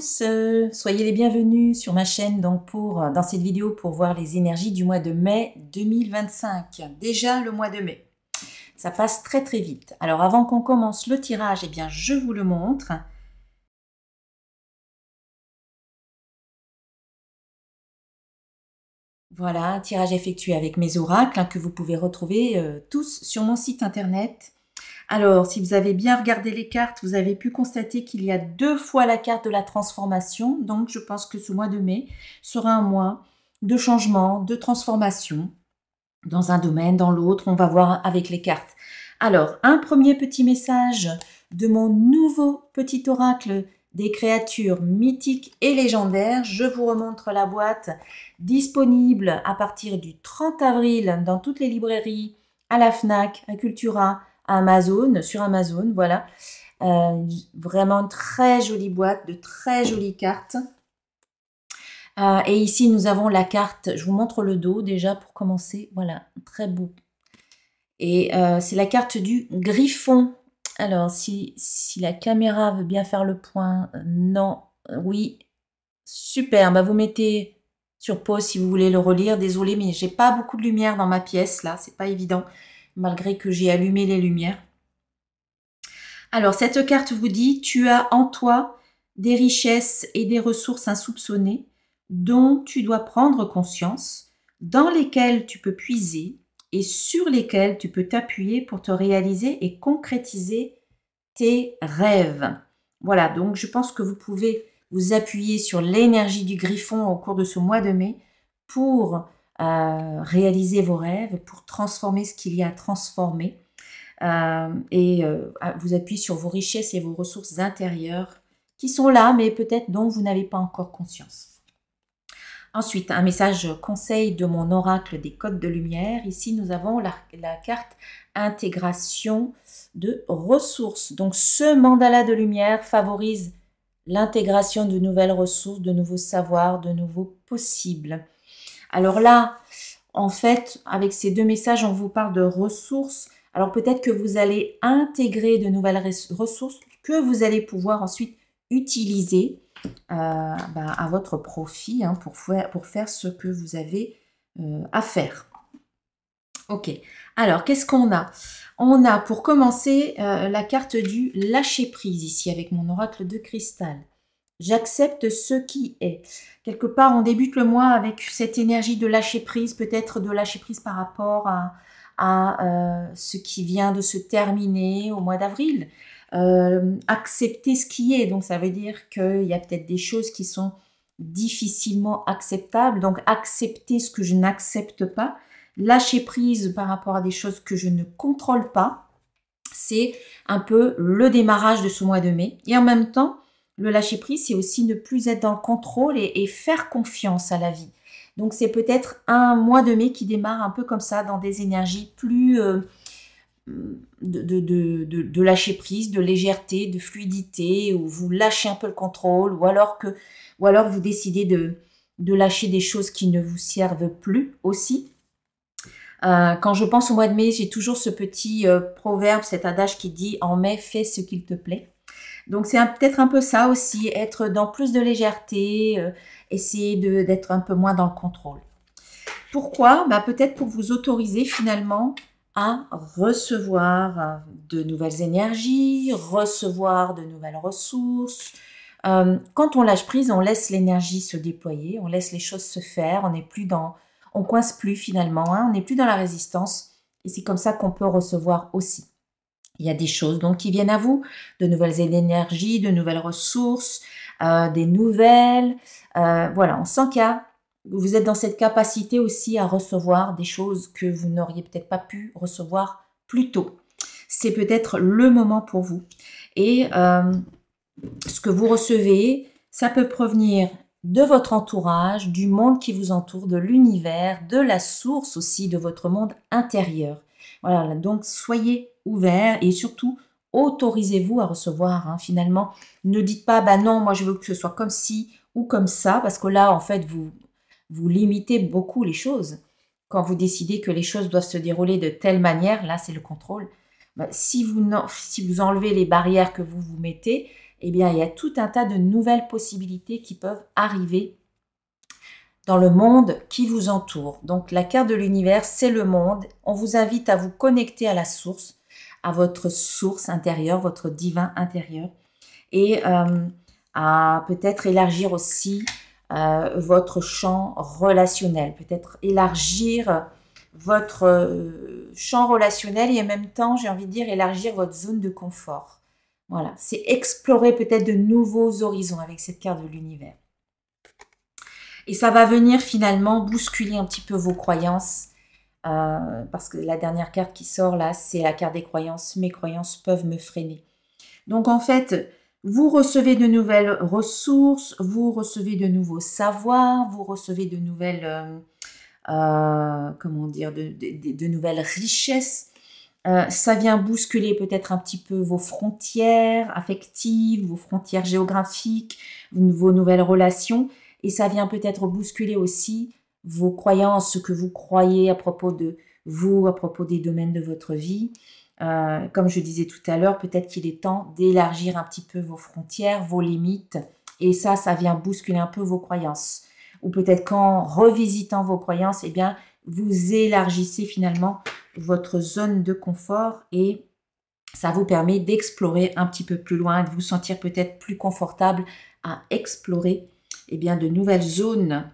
tous, soyez les bienvenus sur ma chaîne donc dans cette vidéo pour voir les énergies du mois de mai 2025. Déjà le mois de mai, ça passe très très vite. Alors avant qu'on commence le tirage, eh bien je vous le montre. Voilà, un tirage effectué avec mes oracles que vous pouvez retrouver tous sur mon site internet. Alors, si vous avez bien regardé les cartes, vous avez pu constater qu'il y a 2 fois la carte de la transformation. Donc, je pense que ce mois de mai sera un mois de changement, de transformation dans un domaine, dans l'autre. On va voir avec les cartes. Alors, un premier petit message de mon nouveau petit oracle des créatures mythiques et légendaires. Je vous remontre la boîte disponible à partir du 30 avril dans toutes les librairies, à la FNAC, à Cultura, à Amazon, sur Amazon, voilà. Vraiment une très jolie boîte, de très jolies cartes. Et ici, nous avons la carte, je vous montre le dos déjà pour commencer, voilà, très beau. Et c'est la carte du griffon. Alors, si la caméra veut bien faire le point, non, oui, super, bah vous mettez sur pause si vous voulez le relire. Désolée, mais j'ai pas beaucoup de lumière dans ma pièce, là, c'est pas évident, malgré que j'ai allumé les lumières. Alors, cette carte vous dit, tu as en toi des richesses et des ressources insoupçonnées dont tu dois prendre conscience, dans lesquelles tu peux puiser et sur lesquelles tu peux t'appuyer pour te réaliser et concrétiser tes rêves. Voilà, donc je pense que vous pouvez vous appuyer sur l'énergie du griffon au cours de ce mois de mai pour réaliser vos rêves, pour transformer ce qu'il y a à transformer. Vous appuyer sur vos richesses et vos ressources intérieures qui sont là, mais peut-être dont vous n'avez pas encore conscience. Ensuite, un message conseil de mon oracle des codes de lumière. Ici, nous avons la carte intégration de ressources. Donc, ce mandala de lumière favorise l'intégration de nouvelles ressources, de nouveaux savoirs, de nouveaux possibles. Alors là, en fait, avec ces deux messages, on vous parle de ressources. Alors peut-être que vous allez intégrer de nouvelles ressources que vous allez pouvoir ensuite utiliser à votre profit pour faire ce que vous avez à faire. Ok, alors qu'est-ce qu'on a? On a pour commencer la carte du lâcher prise ici avec mon oracle de cristal. J'accepte ce qui est. Quelque part, on débute le mois avec cette énergie de lâcher prise, peut-être de lâcher prise par rapport à ce qui vient de se terminer au mois d'avril. Accepter ce qui est, donc ça veut dire qu'il y a peut-être des choses qui sont difficilement acceptables, donc accepter ce que je n'accepte pas, lâcher prise par rapport à des choses que je ne contrôle pas, c'est un peu le démarrage de ce mois de mai. Et en même temps, le lâcher prise, c'est aussi ne plus être dans le contrôle et faire confiance à la vie. Donc c'est peut-être un mois de mai qui démarre un peu comme ça, dans des énergies plus de lâcher prise, de légèreté, de fluidité, où vous lâchez un peu le contrôle, ou alors vous décidez de lâcher des choses qui ne vous servent plus aussi. Quand je pense au mois de mai, j'ai toujours ce petit proverbe, cet adage qui dit « En mai, fais ce qu'il te plaît ». Donc c'est peut-être un peu ça aussi, être dans plus de légèreté, essayer d'être un peu moins dans le contrôle. Pourquoi? Peut-être pour vous autoriser finalement à recevoir de nouvelles énergies, recevoir de nouvelles ressources. Quand on lâche prise, on laisse l'énergie se déployer, on laisse les choses se faire, on coince plus finalement, on n'est plus dans la résistance. Et c'est comme ça qu'on peut recevoir aussi. Il y a des choses donc qui viennent à vous, de nouvelles énergies, de nouvelles ressources, des nouvelles. Voilà, on sent vous êtes dans cette capacité aussi à recevoir des choses que vous n'auriez peut-être pas pu recevoir plus tôt. C'est peut-être le moment pour vous. Et ce que vous recevez, ça peut provenir de votre entourage, du monde qui vous entoure, de l'univers, de la source aussi, de votre monde intérieur. Voilà, donc soyez ouverts et surtout autorisez-vous à recevoir. Finalement, ne dites pas « non, moi je veux que ce soit comme ci ou comme ça » parce que là, en fait, vous limitez beaucoup les choses. Quand vous décidez que les choses doivent se dérouler de telle manière, là, c'est le contrôle. Si vous enlevez les barrières que vous vous mettez, eh bien, il y a tout un tas de nouvelles possibilités qui peuvent arriver dans le monde qui vous entoure. Donc, la carte de l'univers, c'est le monde. On vous invite à vous connecter à la source, à votre source intérieure, votre divin intérieur, et à peut-être élargir aussi votre champ relationnel, peut-être élargir votre champ relationnel et en même temps, j'ai envie de dire, élargir votre zone de confort. Voilà, c'est explorer peut-être de nouveaux horizons avec cette carte de l'univers. Et ça va venir finalement bousculer un petit peu vos croyances, parce que la dernière carte qui sort là, c'est la carte des croyances. Mes croyances peuvent me freiner. Donc en fait, vous recevez de nouvelles ressources, vous recevez de nouveaux savoirs, vous recevez de nouvelles, comment dire, de nouvelles richesses. Ça vient bousculer peut-être un petit peu vos frontières affectives, vos frontières géographiques, vos nouvelles relations. Et ça vient peut-être bousculer aussi vos croyances, ce que vous croyez à propos de vous, à propos des domaines de votre vie. Comme je disais tout à l'heure, peut-être qu'il est temps d'élargir un petit peu vos frontières, vos limites. Et ça vient bousculer un peu vos croyances. Ou peut-être qu'en revisitant vos croyances, eh bien, vous élargissez finalement votre zone de confort et ça vous permet d'explorer un petit peu plus loin, de vous sentir peut-être plus confortable à explorer eh bien, de nouvelles zones.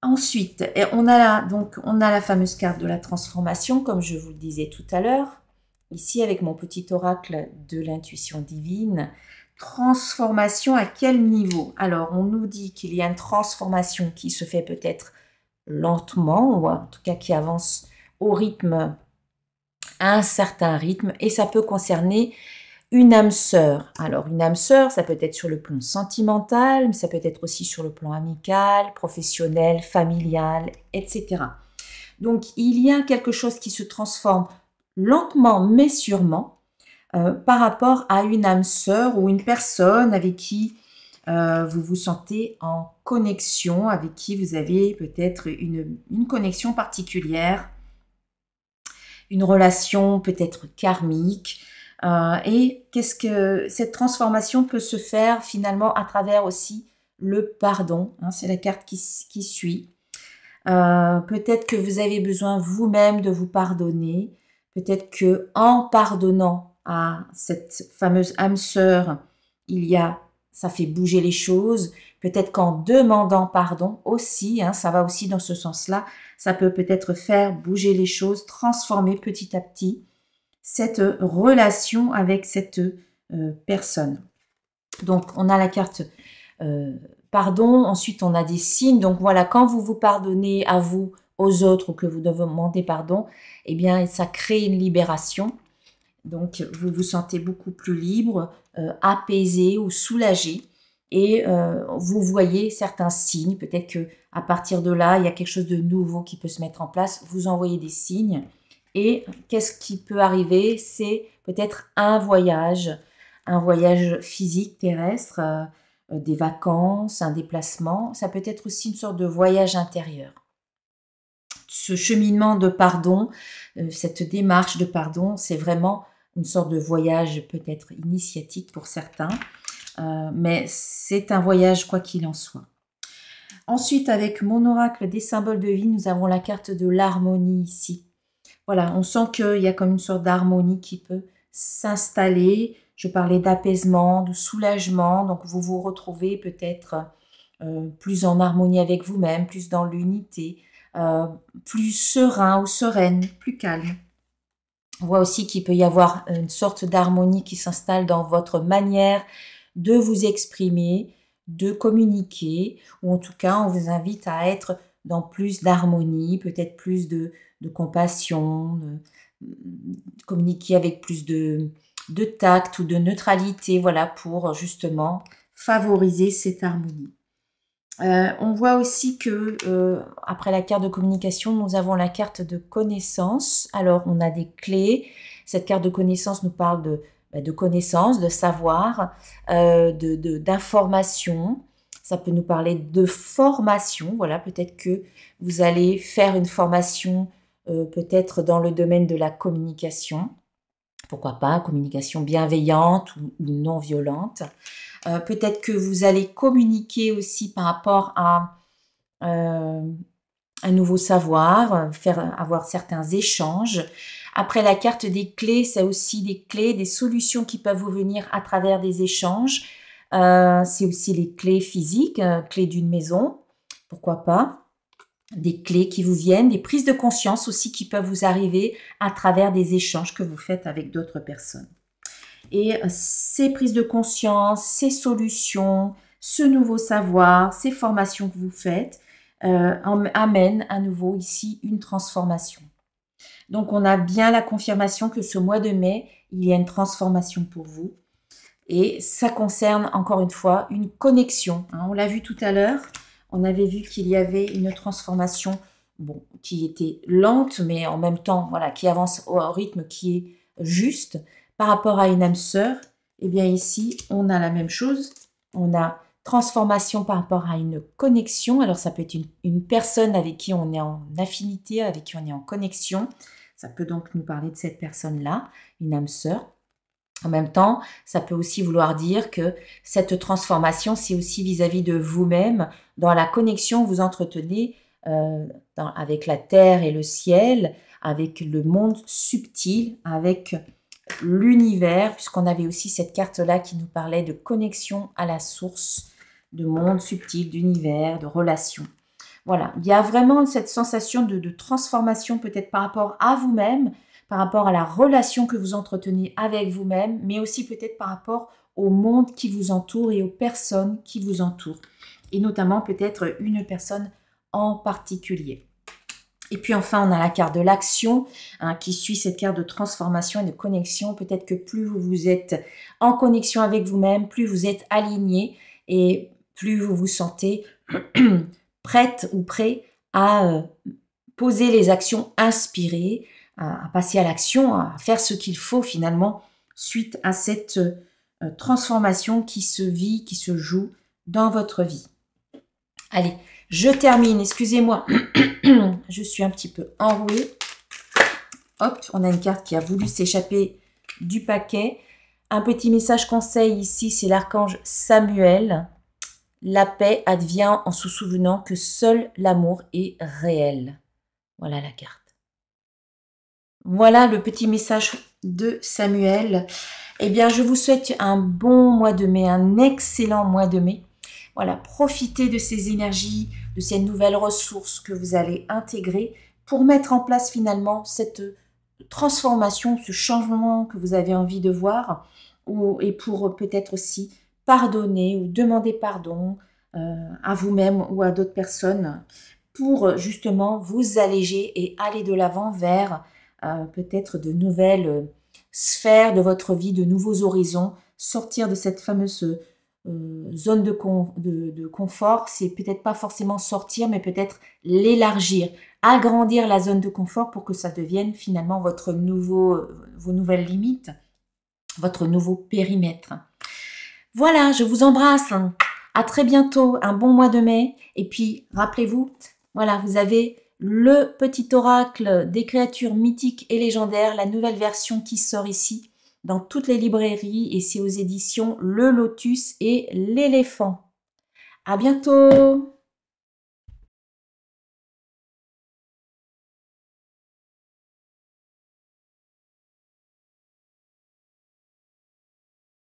Ensuite, on a la fameuse carte de la transformation, comme je vous le disais tout à l'heure. Ici, avec mon petit oracle de l'intuition divine. Transformation à quel niveau? Alors, on nous dit qu'il y a une transformation qui se fait peut-être lentement, ou en tout cas qui avance au rythme, à un certain rythme, et ça peut concerner une âme sœur. Alors, une âme sœur, ça peut être sur le plan sentimental, mais ça peut être aussi sur le plan amical, professionnel, familial, etc. Donc, il y a quelque chose qui se transforme lentement mais sûrement par rapport à une âme sœur ou une personne avec qui vous vous sentez en connexion, avec qui vous avez peut-être une connexion particulière, une relation peut-être karmique. Et qu'est-ce que cette transformation peut se faire finalement à travers aussi le pardon, hein, c'est la carte qui suit. Peut-être que vous avez besoin vous-même de vous pardonner, peut-être que en pardonnant à cette fameuse âme sœur, ça fait bouger les choses. Peut-être qu'en demandant pardon aussi, hein, ça va aussi dans ce sens-là, ça peut peut-être faire bouger les choses, transformer petit à petit cette relation avec cette personne. Donc, on a la carte pardon, ensuite on a des signes. Donc voilà, quand vous vous pardonnez à vous, aux autres, ou que vous demandez pardon, eh bien, ça crée une libération. Donc, vous vous sentez beaucoup plus libre, apaisé ou soulagé. Et vous voyez certains signes. Peut-être qu'à partir de là, il y a quelque chose de nouveau qui peut se mettre en place. Vous envoyez des signes. Et qu'est-ce qui peut arriver? C'est peut-être un voyage physique terrestre, des vacances, un déplacement. Ça peut être aussi une sorte de voyage intérieur. Ce cheminement de pardon, cette démarche de pardon, c'est vraiment une sorte de voyage peut-être initiatique pour certains, mais c'est un voyage quoi qu'il en soit. Ensuite, avec mon oracle des symboles de vie, nous avons la carte de l'harmonie ici. Voilà, on sent qu'il y a comme une sorte d'harmonie qui peut s'installer. Je parlais d'apaisement, de soulagement, donc vous vous retrouvez peut-être plus en harmonie avec vous-même, plus dans l'unité, plus serein ou sereine, plus calme. On voit aussi qu'il peut y avoir une sorte d'harmonie qui s'installe dans votre manière de vous exprimer, de communiquer, ou en tout cas, on vous invite à être dans plus d'harmonie, peut-être plus de compassion, de communiquer avec plus de tact ou de neutralité, voilà, pour justement favoriser cette harmonie. On voit aussi que, après la carte de communication, nous avons la carte de connaissance. Alors, on a des clés. Cette carte de connaissance nous parle de connaissance, de savoir, d'information. Ça peut nous parler de formation. Voilà, peut-être que vous allez faire une formation peut-être dans le domaine de la communication. Pourquoi pas, communication bienveillante ou non violente. Peut-être que vous allez communiquer aussi par rapport à un nouveau savoir, avoir certains échanges. Après, la carte des clés, c'est aussi des clés, des solutions qui peuvent vous venir à travers des échanges. C'est aussi les clés physiques, clés d'une maison, pourquoi pas. Des clés qui vous viennent, des prises de conscience aussi qui peuvent vous arriver à travers des échanges que vous faites avec d'autres personnes. Et ces prises de conscience, ces solutions, ce nouveau savoir, ces formations que vous faites, amènent à nouveau ici une transformation. Donc on a bien la confirmation que ce mois de mai, il y a une transformation pour vous. Et ça concerne encore une fois une connexion. Hein, on l'a vu tout à l'heure. On avait vu qu'il y avait une transformation qui était lente, mais en même temps, voilà, qui avance au rythme qui est juste par rapport à une âme sœur. Eh bien ici, on a la même chose. On a transformation par rapport à une connexion. Alors ça peut être une personne avec qui on est en affinité, avec qui on est en connexion. Ça peut donc nous parler de cette personne-là, une âme sœur. En même temps, ça peut aussi vouloir dire que cette transformation, c'est aussi vis-à-vis de vous-même, dans la connexion que vous entretenez avec la terre et le ciel, avec le monde subtil, avec l'univers, puisqu'on avait aussi cette carte-là qui nous parlait de connexion à la source, de monde subtil, d'univers, de relations. Voilà, il y a vraiment cette sensation de transformation peut-être par rapport à vous-même, par rapport à la relation que vous entretenez avec vous-même, mais aussi peut-être par rapport au monde qui vous entoure et aux personnes qui vous entourent. Et notamment peut-être une personne en particulier. Et puis enfin, on a la carte de l'action qui suit cette carte de transformation et de connexion. Peut-être que plus vous êtes en connexion avec vous-même, plus vous êtes aligné et plus vous vous sentez prête ou prêt à poser les actions inspirées, à passer à l'action, à faire ce qu'il faut finalement suite à cette transformation qui se vit, qui se joue dans votre vie. Allez, je termine, excusez-moi, je suis un petit peu enrouée. Hop, on a une carte qui a voulu s'échapper du paquet. Un petit message conseil ici, c'est l'archange Samuel. La paix advient en se souvenant que seul l'amour est réel. Voilà la carte. Voilà le petit message de Samuel. Eh bien, je vous souhaite un bon mois de mai, un excellent mois de mai. Voilà, profitez de ces énergies, de ces nouvelles ressources que vous allez intégrer pour mettre en place finalement cette transformation, ce changement que vous avez envie de voir, et pour peut-être aussi pardonner ou demander pardon à vous-même ou à d'autres personnes pour justement vous alléger et aller de l'avant vers peut-être de nouvelles sphères de votre vie, de nouveaux horizons, sortir de cette fameuse zone de confort. C'est peut-être pas forcément sortir, mais peut-être l'élargir, agrandir la zone de confort pour que ça devienne finalement vos nouvelles limites, votre nouveau périmètre. Voilà, je vous embrasse. À très bientôt, un bon mois de mai. Et puis, rappelez-vous, voilà, vous avez le petit oracle des créatures mythiques et légendaires, la nouvelle version qui sort ici dans toutes les librairies et c'est aux éditions Le Lotus et l'Éléphant. À bientôt!